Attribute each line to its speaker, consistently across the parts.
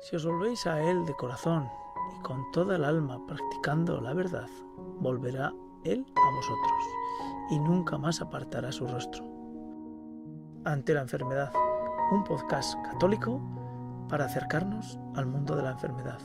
Speaker 1: Si os volvéis a Él de corazón y con toda el alma practicando la verdad, volverá Él a vosotros y nunca más apartará su rostro. Ante la enfermedad, un podcast católico para acercarnos al mundo de la enfermedad.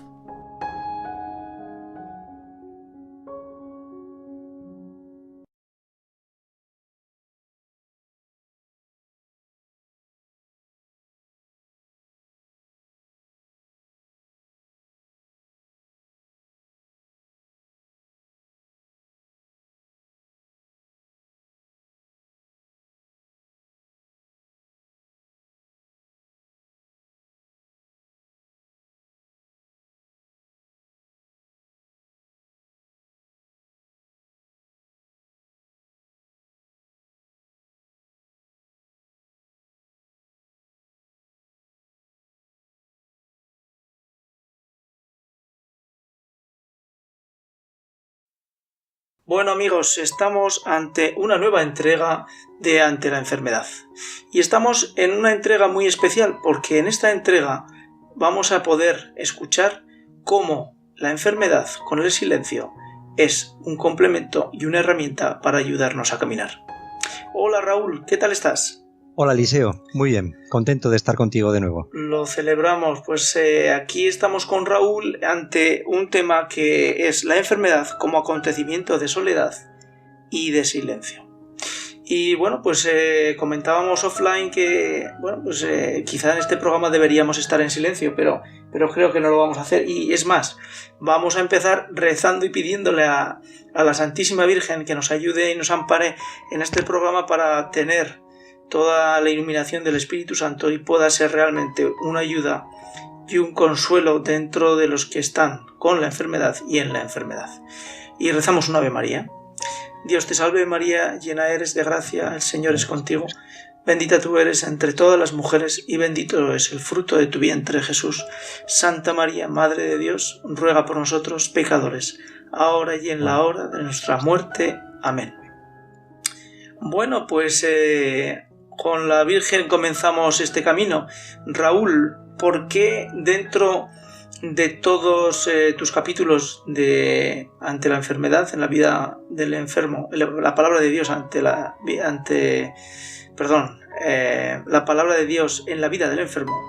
Speaker 1: Bueno amigos, estamos ante una nueva entrega de Ante la enfermedad. Y estamos en una entrega muy especial porque en esta entrega vamos a poder escuchar cómo la enfermedad con el silencio es un complemento y una herramienta para ayudarnos a caminar. Hola Raúl, ¿qué tal estás?
Speaker 2: Hola Eliseo, muy bien, contento de estar contigo de nuevo.
Speaker 1: Lo celebramos, pues aquí estamos con Raúl ante un tema que es la enfermedad como acontecimiento de soledad y de silencio. Y bueno, pues comentábamos offline que bueno, pues quizá en este programa deberíamos estar en silencio, pero creo que no lo vamos a hacer. Y es más, vamos a empezar rezando y pidiéndole a la Santísima Virgen que nos ayude y nos ampare en este programa para tener toda la iluminación del Espíritu Santo y pueda ser realmente una ayuda y un consuelo dentro de los que están con la enfermedad y en la enfermedad. Y rezamos un Ave María. Dios te salve María, llena eres de gracia, el Señor es contigo. Bendita tú eres entre todas las mujeres y bendito es el fruto de tu vientre Jesús. Santa María, Madre de Dios, ruega por nosotros pecadores, ahora y en la hora de nuestra muerte. Amén. Bueno, pues con la Virgen comenzamos este camino. Raúl, ¿por qué dentro de todos tus capítulos de ante la enfermedad en la vida del enfermo, la palabra de Dios la palabra de Dios en la vida del enfermo,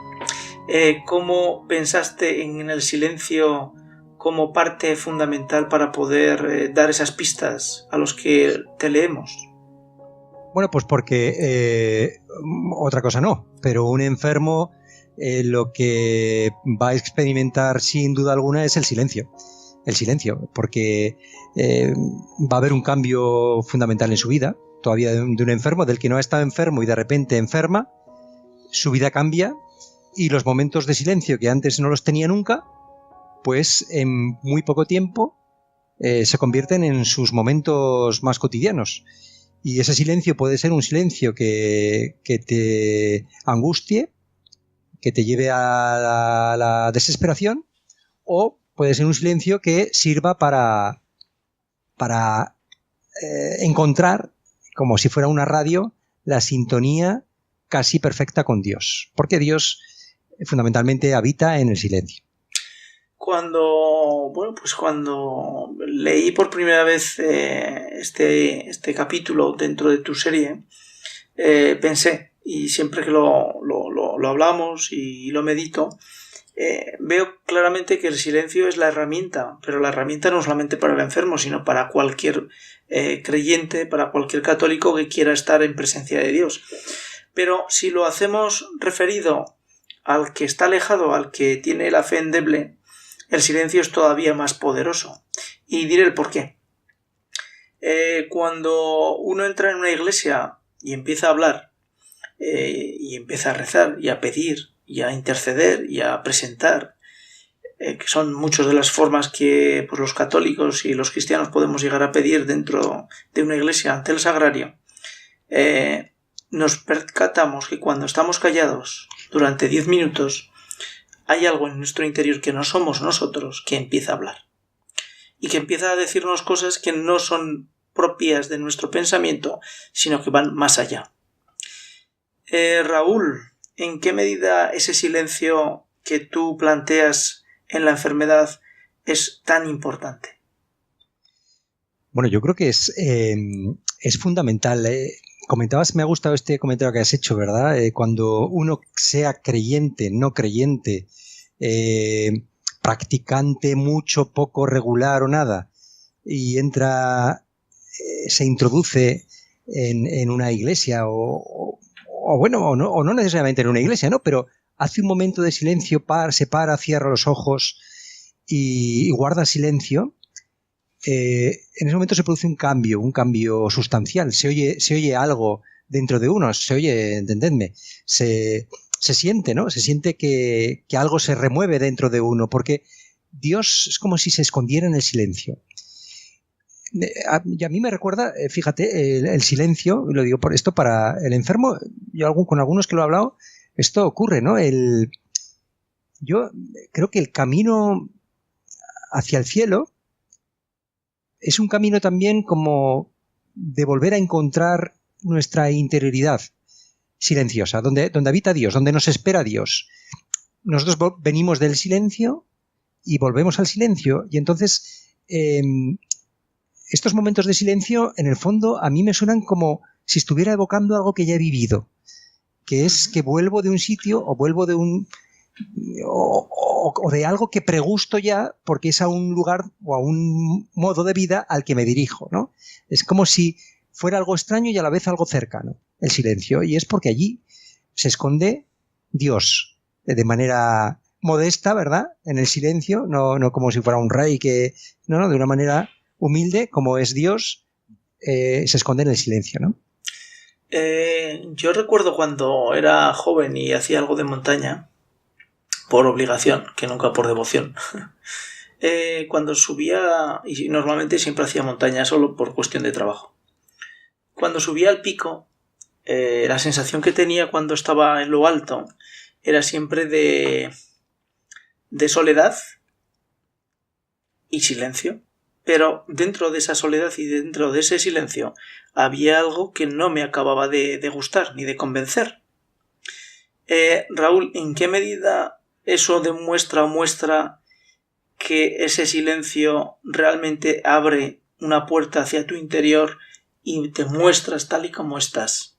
Speaker 1: cómo pensaste en el silencio como parte fundamental para poder dar esas pistas a los que te leemos?
Speaker 2: Bueno, pues porque otra cosa no, pero un enfermo lo que va a experimentar sin duda alguna es el silencio, porque va a haber un cambio fundamental en su vida, todavía de un enfermo, del que no ha estado enfermo y de repente enferma, su vida cambia y los momentos de silencio que antes no los tenía nunca, pues en muy poco tiempo se convierten en sus momentos más cotidianos. Y ese silencio puede ser un silencio que te angustie, que te lleve a la desesperación, o puede ser un silencio que sirva para encontrar, como si fuera una radio, la sintonía casi perfecta con Dios. Porque Dios fundamentalmente habita en el silencio.
Speaker 1: Cuando leí por primera vez este capítulo dentro de tu serie, pensé, y siempre que lo hablamos y lo medito, veo claramente que el silencio es la herramienta, pero la herramienta no solamente para el enfermo, sino para cualquier creyente, para cualquier católico que quiera estar en presencia de Dios. Pero si lo hacemos referido al que está alejado, al que tiene la fe endeble, el silencio es todavía más poderoso. Y diré el porqué. Cuando uno entra en una iglesia y empieza a hablar, y empieza a rezar y a pedir y a interceder y a presentar, que son muchas de las formas que pues, los católicos y los cristianos podemos llegar a pedir dentro de una iglesia ante el sagrario, nos percatamos que cuando estamos callados durante 10 minutos hay algo en nuestro interior que no somos nosotros que empieza a hablar y que empieza a decirnos cosas que no son propias de nuestro pensamiento, sino que van más allá. Raúl, ¿en qué medida ese silencio que tú planteas en la enfermedad es tan importante?
Speaker 2: Bueno, yo creo que es fundamental. Me ha gustado este comentario que has hecho, ¿verdad? Cuando uno sea creyente, no creyente, practicante mucho, poco, regular o nada, y se introduce en una iglesia o no necesariamente en una iglesia, ¿no? Pero hace un momento de silencio, se para, cierra los ojos y guarda silencio. En ese momento se produce un cambio sustancial. Se oye algo dentro de uno, entendedme, se siente, ¿no? Se siente que algo se remueve dentro de uno, porque Dios es como si se escondiera en el silencio. Y a mí me recuerda, fíjate, el silencio, lo digo por esto para el enfermo, con algunos que lo he hablado, esto ocurre, ¿no? Yo creo que el camino hacia el cielo es un camino también como de volver a encontrar nuestra interioridad silenciosa, donde habita Dios, donde nos espera Dios. Nosotros venimos del silencio y volvemos al silencio, y entonces estos momentos de silencio, en el fondo, a mí me suenan como si estuviera evocando algo que ya he vivido, que es que vuelvo de un sitio o vuelvo de o de algo que pregusto ya porque es a un lugar o a un modo de vida al que me dirijo, ¿no? Es como si fuera algo extraño y a la vez algo cercano, el silencio, y es porque allí se esconde Dios de manera modesta, ¿verdad? En el silencio, no como si fuera un rey no, de una manera humilde, como es Dios, se esconde en el silencio, ¿no?
Speaker 1: Yo recuerdo cuando era joven y hacía algo de montaña, por obligación, que nunca por devoción. Cuando subía, y normalmente siempre hacía montaña solo por cuestión de trabajo. Cuando subía al pico, la sensación que tenía cuando estaba en lo alto era siempre de soledad y silencio. Pero dentro de esa soledad y dentro de ese silencio había algo que no me acababa de gustar ni de convencer. Raúl, ¿en qué medida eso demuestra o muestra que ese silencio realmente abre una puerta hacia tu interior y te muestras tal y como estás?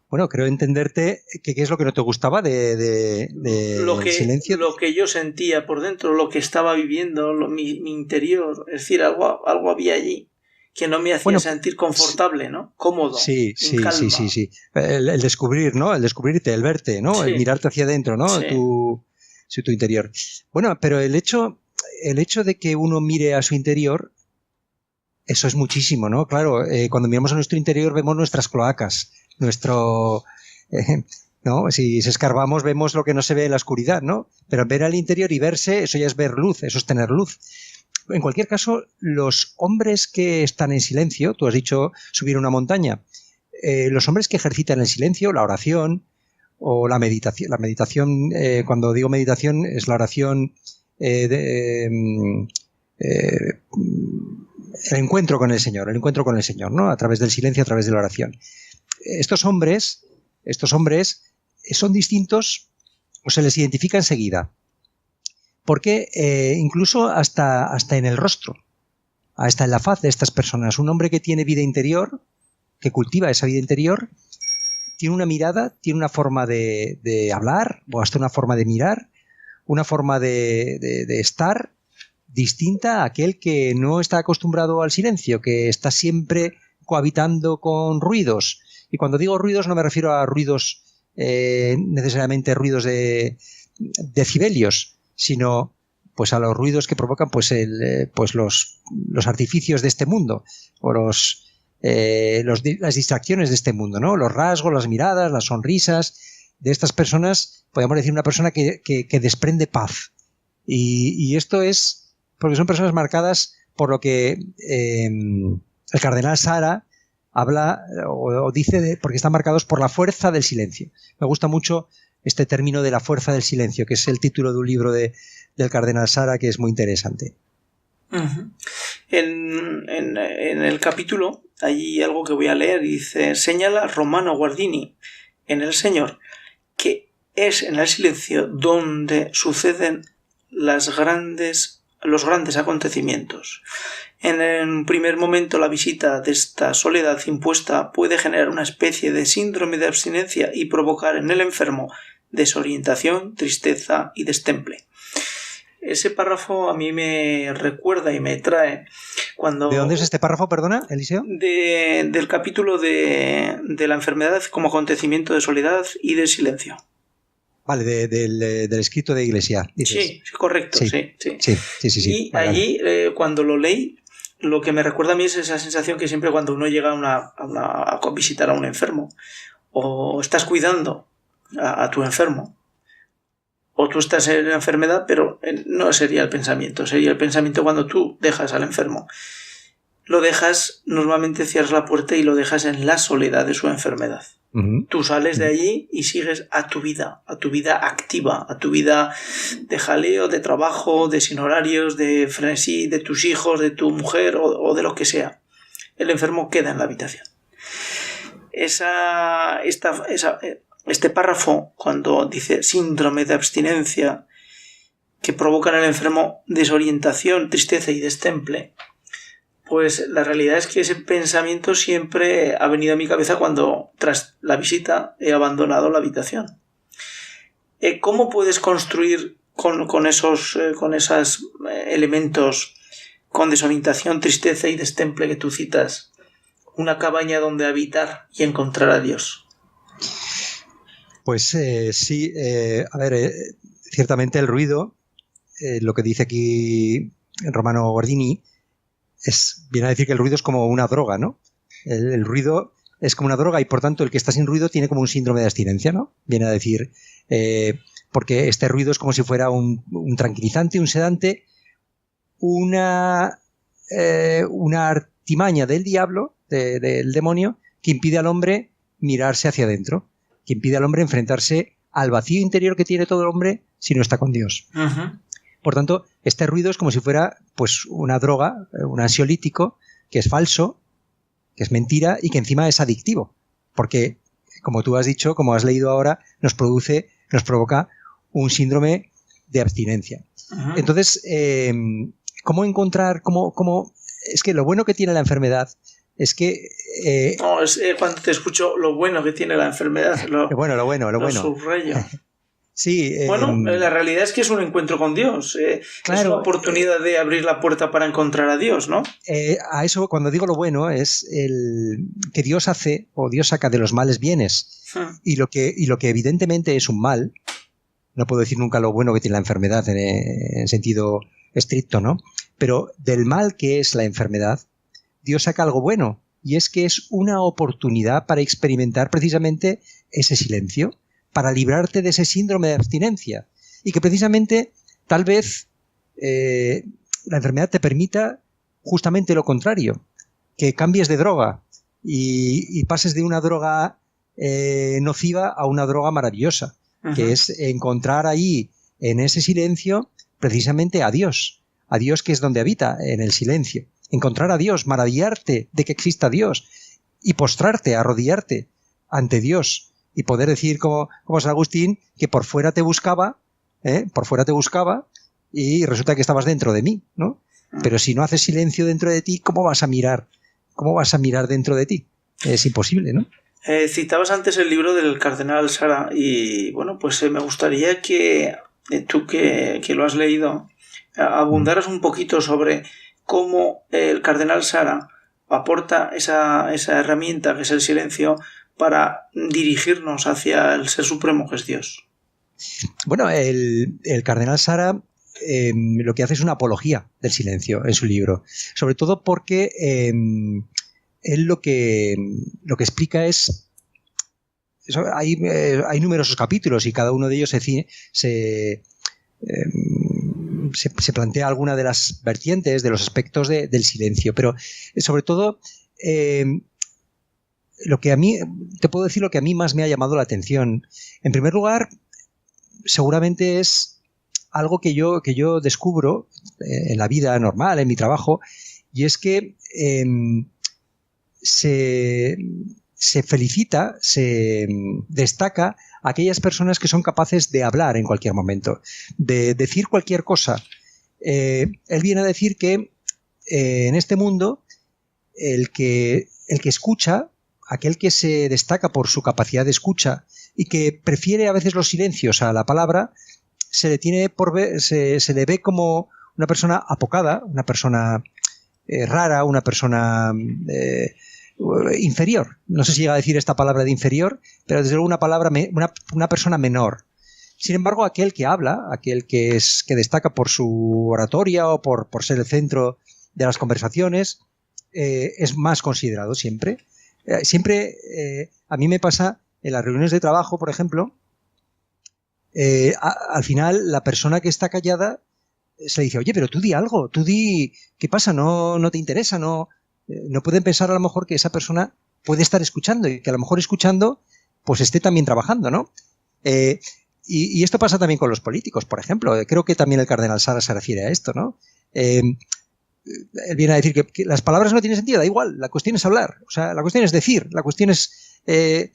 Speaker 2: Bueno, creo entenderte qué es lo que no te gustaba de silencio.
Speaker 1: Lo que yo sentía por dentro, lo que estaba viviendo, mi interior. Es decir, algo había allí que no me hacía sentir confortable, ¿no? Cómodo.
Speaker 2: Sí. El descubrir, ¿no? El descubrirte, el verte, ¿no? Sí. El mirarte hacia adentro, ¿no? Sí. Tu interior. Bueno, pero el hecho de que uno mire a su interior, eso es muchísimo, ¿no? Claro, cuando miramos a nuestro interior vemos nuestras cloacas, ¿no? Si escarbamos vemos lo que no se ve en la oscuridad, ¿no? Pero ver al interior y verse, eso ya es ver luz, eso es tener luz. En cualquier caso, los hombres que están en silencio, tú has dicho subir una montaña, los hombres que ejercitan el silencio, la oración o la meditación. La meditación, cuando digo meditación, es la oración el encuentro con el Señor, ¿no? A través del silencio, a través de la oración. Estos hombres son distintos o se les identifica enseguida. Porque incluso hasta en el rostro, hasta en la faz de estas personas, un hombre que tiene vida interior, que cultiva esa vida interior, tiene una mirada, tiene una forma de hablar, o hasta una forma de mirar, una forma de estar distinta a aquel que no está acostumbrado al silencio, que está siempre cohabitando con ruidos. Y cuando digo ruidos no me refiero a ruidos necesariamente ruidos de decibelios, sino pues a los ruidos que provocan pues los artificios de este mundo o las distracciones de este mundo, ¿no? Los rasgos, las miradas, las sonrisas de estas personas. Podríamos decir una persona que desprende paz, y esto es porque son personas marcadas por lo que el cardenal Sara habla o dice porque están marcados por la fuerza del silencio. Me gusta mucho este término de la fuerza del silencio, que es el título de un libro del cardenal Sara, que es muy interesante.
Speaker 1: Uh-huh. En el capítulo hay algo que voy a leer y dice: señala Romano Guardini en El Señor que es en el silencio donde suceden los grandes acontecimientos. En un primer momento, la visita de esta soledad impuesta puede generar una especie de síndrome de abstinencia y provocar en el enfermo desorientación, tristeza y destemple. Ese párrafo a mí me recuerda y me trae cuando...
Speaker 2: ¿De dónde es este párrafo, perdona, Eliseo?
Speaker 1: Del capítulo de la enfermedad como acontecimiento de soledad y de silencio.
Speaker 2: Vale, del escrito de Iglesia. Dices.
Speaker 1: Sí, correcto, sí.
Speaker 2: Sí.
Speaker 1: Y vale, allí, cuando lo leí, lo que me recuerda a mí es esa sensación que siempre cuando uno llega a visitar a un enfermo, o estás cuidando a tu enfermo, o tú estás en la enfermedad, pero no sería el pensamiento. Sería el pensamiento cuando tú dejas al enfermo. Lo dejas, normalmente cierras la puerta y lo dejas en la soledad de su enfermedad. Uh-huh. Tú sales de allí y sigues a tu vida activa, a tu vida de jaleo, de trabajo, de sin horarios, de frenesí, de tus hijos, de tu mujer o de lo que sea. El enfermo queda en la habitación. Este párrafo, cuando dice síndrome de abstinencia, que provoca en el enfermo desorientación, tristeza y destemple, pues la realidad es que ese pensamiento siempre ha venido a mi cabeza cuando, tras la visita, he abandonado la habitación. ¿Cómo puedes construir con esos elementos, con desorientación, tristeza y destemple que tú citas, una cabaña donde habitar y encontrar a Dios?
Speaker 2: Pues sí, a ver, ciertamente el ruido, lo que dice aquí Romano Guardini, viene a decir que el ruido es como una droga, ¿no? El ruido es como una droga y por tanto el que está sin ruido tiene como un síndrome de abstinencia, ¿no? Viene a decir, porque este ruido es como si fuera un tranquilizante, un sedante, una artimaña del diablo, del demonio, que impide al hombre mirarse hacia adentro, que impide al hombre enfrentarse al vacío interior que tiene todo el hombre si no está con Dios. Uh-huh. Por tanto, este ruido es como si fuera pues una droga, un ansiolítico, que es falso, que es mentira y que encima es adictivo. Porque, como tú has dicho, como has leído ahora, nos provoca un síndrome de abstinencia. Uh-huh. Entonces, ¿cómo encontrar, es que lo bueno que tiene la enfermedad es que...
Speaker 1: no, es cuando te escucho lo bueno que tiene la enfermedad. Lo bueno. Subrayo.
Speaker 2: Sí,
Speaker 1: bueno, la realidad es que es un encuentro con Dios. Claro, es una oportunidad de abrir la puerta para encontrar a Dios, ¿no?
Speaker 2: A eso, cuando digo lo bueno, es el que Dios hace o Dios saca de los males bienes. Y lo que evidentemente es un mal, no puedo decir nunca lo bueno que tiene la enfermedad en sentido estricto, ¿no? Pero del mal que es la enfermedad, Dios saca algo bueno. Y es que es una oportunidad para experimentar precisamente ese silencio, para librarte de ese síndrome de abstinencia y que precisamente tal vez la enfermedad te permita justamente lo contrario, que cambies de droga y pases de una droga nociva a una droga maravillosa, uh-huh, que es encontrar ahí en ese silencio precisamente a Dios que es donde habita, en el silencio, encontrar a Dios, maravillarte de que exista Dios y postrarte, arrodillarte ante Dios y poder decir como San Agustín que por fuera te buscaba y resulta que estabas dentro de mí, ¿no? Pero si no haces silencio dentro de ti, ¿cómo vas a mirar dentro de ti? Es imposible, ¿no?
Speaker 1: Citabas antes el libro del cardenal Sara y bueno, pues me gustaría que tú que lo has leído abundaras un poquito sobre cómo el cardenal Sara aporta esa herramienta que es el silencio para dirigirnos hacia el Ser Supremo que es Dios.
Speaker 2: Bueno, el cardenal Sara lo que hace es una apología del silencio en su libro, sobre todo porque él lo que explica es hay numerosos capítulos y cada uno de ellos se plantea alguna de las vertientes, de los aspectos del silencio, pero sobre todo lo que a mí, te puedo decir lo que a mí más me ha llamado la atención. En primer lugar, seguramente es algo que yo descubro en la vida normal, en mi trabajo, y es que se felicita, se destaca a aquellas personas que son capaces de hablar en cualquier momento, de decir cualquier cosa. Él viene a decir que en este mundo el que escucha, aquel que se destaca por su capacidad de escucha y que prefiere a veces los silencios a la palabra, se le ve como una persona apocada, una persona rara, una persona inferior. No sé si llega a decir esta palabra de inferior, pero desde luego una persona menor. Sin embargo, aquel que habla, aquel que destaca por su oratoria o por ser el centro de las conversaciones, es más considerado siempre. A mí me pasa en las reuniones de trabajo, por ejemplo, al final la persona que está callada se le dice, oye, pero tú di algo, ¿qué pasa? No te interesa, no pueden pensar a lo mejor que esa persona puede estar escuchando y que a lo mejor escuchando pues esté también trabajando, ¿no? Y esto pasa también con los políticos, por ejemplo. Creo que también el cardenal Sara se refiere a esto, ¿no? Él viene a decir que las palabras no tienen sentido, da igual, la cuestión es hablar, o sea, la cuestión es decir, la cuestión es que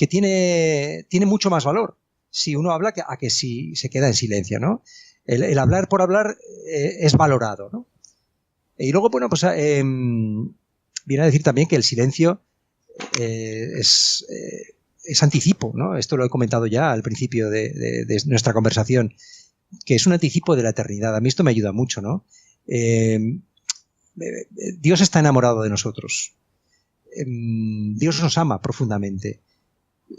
Speaker 2: tiene mucho más valor si uno habla a que si se queda en silencio, ¿no? El hablar por hablar es valorado, ¿no? Y luego, bueno, pues viene a decir también que el silencio es anticipo, ¿no? Esto lo he comentado ya al principio de nuestra conversación, que es un anticipo de la eternidad. A mí esto me ayuda mucho, ¿no? Dios está enamorado de nosotros. Dios nos ama profundamente.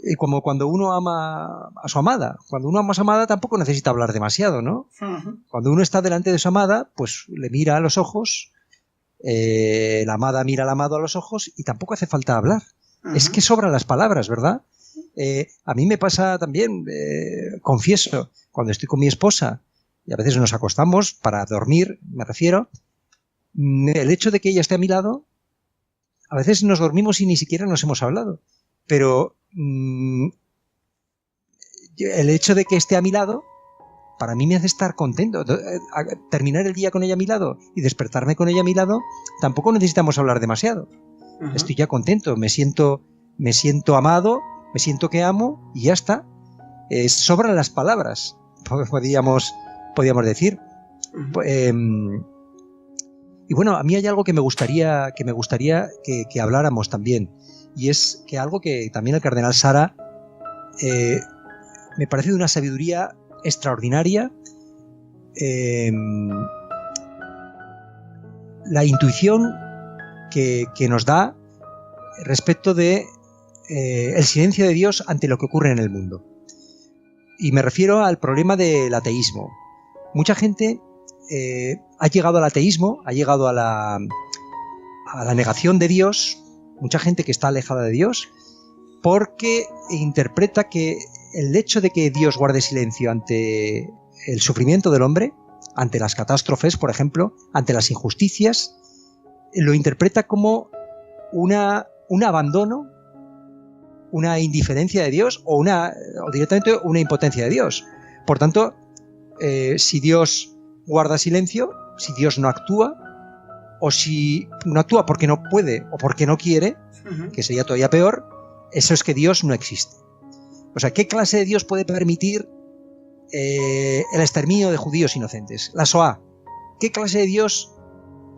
Speaker 2: Y como cuando uno ama a su amada, cuando uno ama a su amada tampoco necesita hablar demasiado, ¿no?
Speaker 1: Uh-huh.
Speaker 2: Cuando uno está delante de su amada, pues le mira a los ojos, la amada mira al amado a los ojos y tampoco hace falta hablar. Uh-huh. Es que sobran las palabras, ¿verdad? A mí me pasa también, confieso, cuando estoy con mi esposa y a veces nos acostamos para dormir, me refiero, el hecho de que ella esté a mi lado, a veces nos dormimos y ni siquiera nos hemos hablado, pero el hecho de que esté a mi lado para mí me hace estar contento. Terminar el día con ella a mi lado y despertarme con ella a mi lado, tampoco necesitamos hablar demasiado. Uh-huh. Estoy ya contento, me siento amado, me siento que amo y ya está. Sobran las palabras, podríamos decir. Uh-huh. Y bueno, a mí hay algo que me gustaría que habláramos también, y es que algo que también el cardenal Sara me parece de una sabiduría extraordinaria, la intuición que nos da respecto de el silencio de Dios ante lo que ocurre en el mundo. Y me refiero al problema del ateísmo. Mucha gente ha llegado al ateísmo, ha llegado a la negación de Dios, mucha gente que está alejada de Dios, porque interpreta que el hecho de que Dios guarde silencio ante el sufrimiento del hombre, ante las catástrofes, por ejemplo, ante las injusticias, lo interpreta como un abandono, una indiferencia de Dios o directamente una impotencia de Dios. Por tanto, si Dios guarda silencio, si Dios no actúa, o si no actúa porque no puede o porque no quiere, uh-huh, que sería todavía peor, eso es que Dios no existe. O sea, ¿qué clase de Dios puede permitir el exterminio de judíos inocentes? La Shoah. ¿Qué clase de Dios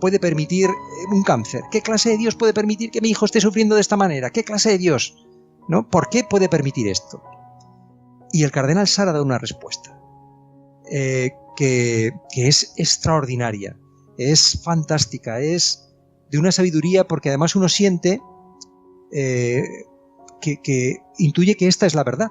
Speaker 2: puede permitir un cáncer? ¿Qué clase de Dios puede permitir que mi hijo esté sufriendo de esta manera? ¿Qué clase de Dios? ¿No? ¿Por qué puede permitir esto? Y el cardenal Sara da una respuesta que es extraordinaria, es fantástica, es de una sabiduría, porque además uno siente que intuye que esta es la verdad.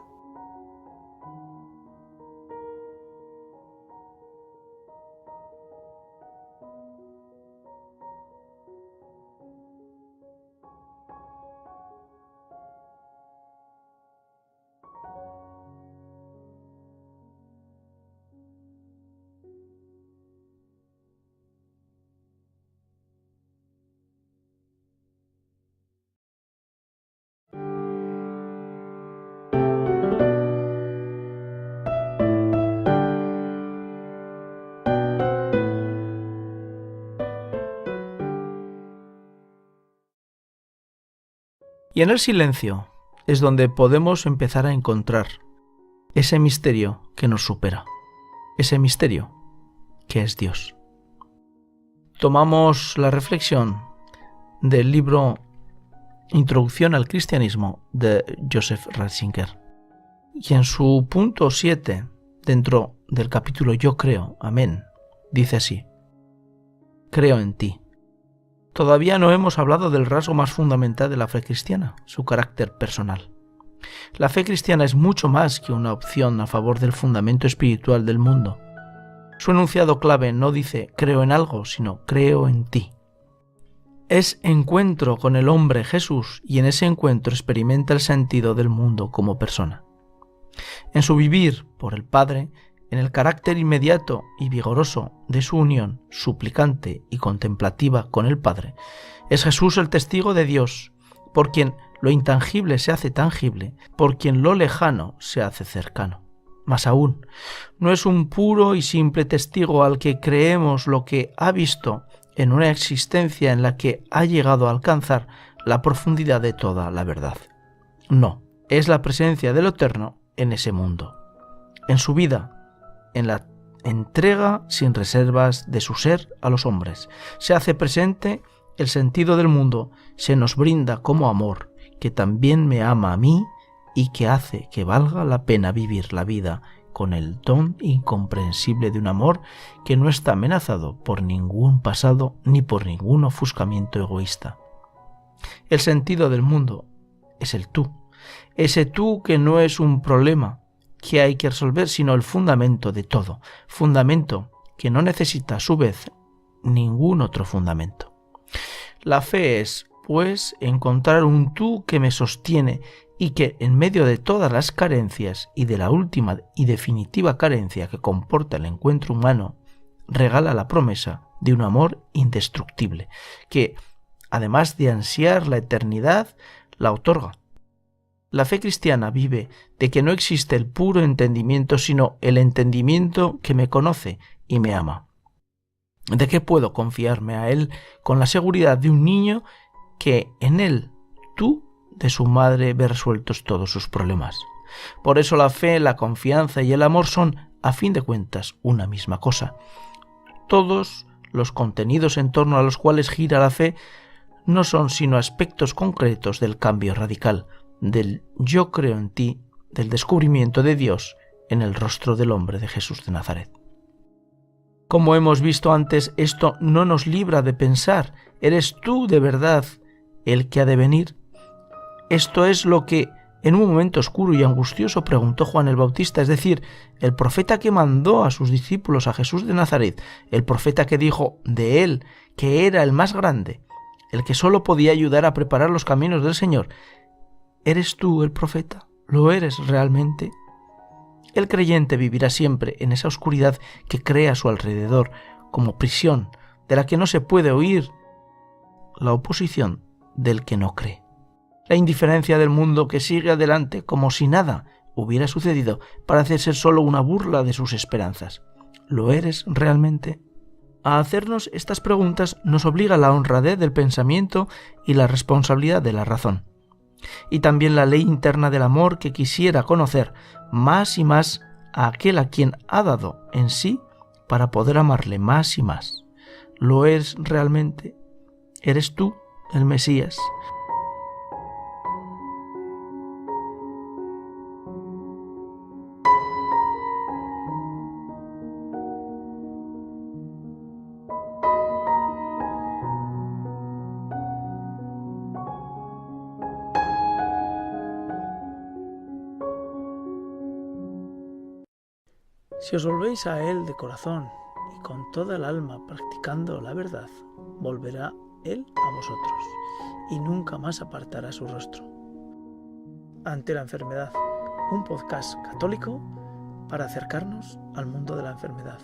Speaker 1: Y en el silencio es donde podemos empezar a encontrar ese misterio que nos supera, ese misterio que es Dios. Tomamos la reflexión del libro Introducción al Cristianismo de Joseph Ratzinger. Y en su punto 7, dentro del capítulo Yo creo, amén, dice así: creo en ti. Todavía no hemos hablado del rasgo más fundamental de la fe cristiana, su carácter personal. La fe cristiana es mucho más que una opción a favor del fundamento espiritual del mundo. Su enunciado clave no dice creo en algo, sino creo en ti. Es encuentro con el hombre Jesús y en ese encuentro experimenta el sentido del mundo como persona. En su vivir por el Padre, en el carácter inmediato y vigoroso de su unión suplicante y contemplativa con el Padre, es Jesús el testigo de Dios, por quien lo intangible se hace tangible, por quien lo lejano se hace cercano. Más aún, no es un puro y simple testigo al que creemos lo que ha visto en una existencia en la que ha llegado a alcanzar la profundidad de toda la verdad. No, es la presencia de lo eterno en ese mundo, en su vida, en la entrega sin reservas de su ser a los hombres. Se hace presente el sentido del mundo, se nos brinda como amor, que también me ama a mí y que hace que valga la pena vivir la vida con el don incomprensible de un amor que no está amenazado por ningún pasado ni por ningún ofuscamiento egoísta. El sentido del mundo es el tú, ese tú que no es un problema que hay que resolver, sino el fundamento de todo, fundamento que no necesita a su vez ningún otro fundamento. La fe es, pues, encontrar un tú que me sostiene y que, en medio de todas las carencias y de la última y definitiva carencia que comporta el encuentro humano, regala la promesa de un amor indestructible, que, además de ansiar la eternidad, la otorga. La fe cristiana vive de que no existe el puro entendimiento, sino el entendimiento que me conoce y me ama. ¿De qué puedo confiarme a Él con la seguridad de un niño que en Él, tú, de su madre, ve resueltos todos sus problemas? Por eso la fe, la confianza y el amor son, a fin de cuentas, una misma cosa. Todos los contenidos en torno a los cuales gira la fe no son sino aspectos concretos del cambio radical, del yo creo en ti, del descubrimiento de Dios en el rostro del hombre de Jesús de Nazaret. Como hemos visto antes, esto no nos libra de pensar, ¿eres tú de verdad el que ha de venir? Esto es lo que en un momento oscuro y angustioso preguntó Juan el Bautista, es decir, el profeta que mandó a sus discípulos a Jesús de Nazaret, el profeta que dijo de él que era el más grande, el que solo podía ayudar a preparar los caminos del Señor. ¿Eres tú el profeta? ¿Lo eres realmente? El creyente vivirá siempre en esa oscuridad que crea a su alrededor como prisión, de la que no se puede huir, la oposición del que no cree. La indiferencia del mundo que sigue adelante como si nada hubiera sucedido parece ser solo una burla de sus esperanzas. ¿Lo eres realmente? A hacernos estas preguntas nos obliga la honradez del pensamiento y la responsabilidad de la razón. Y también la ley interna del amor que quisiera conocer más y más a aquel a quien ha dado en sí para poder amarle más y más. ¿Lo eres realmente? ¿Eres tú el Mesías? Si os volvéis a Él de corazón y con toda el alma practicando la verdad, volverá Él a vosotros y nunca más apartará su rostro. Ante la enfermedad, un podcast católico para acercarnos al mundo de la enfermedad.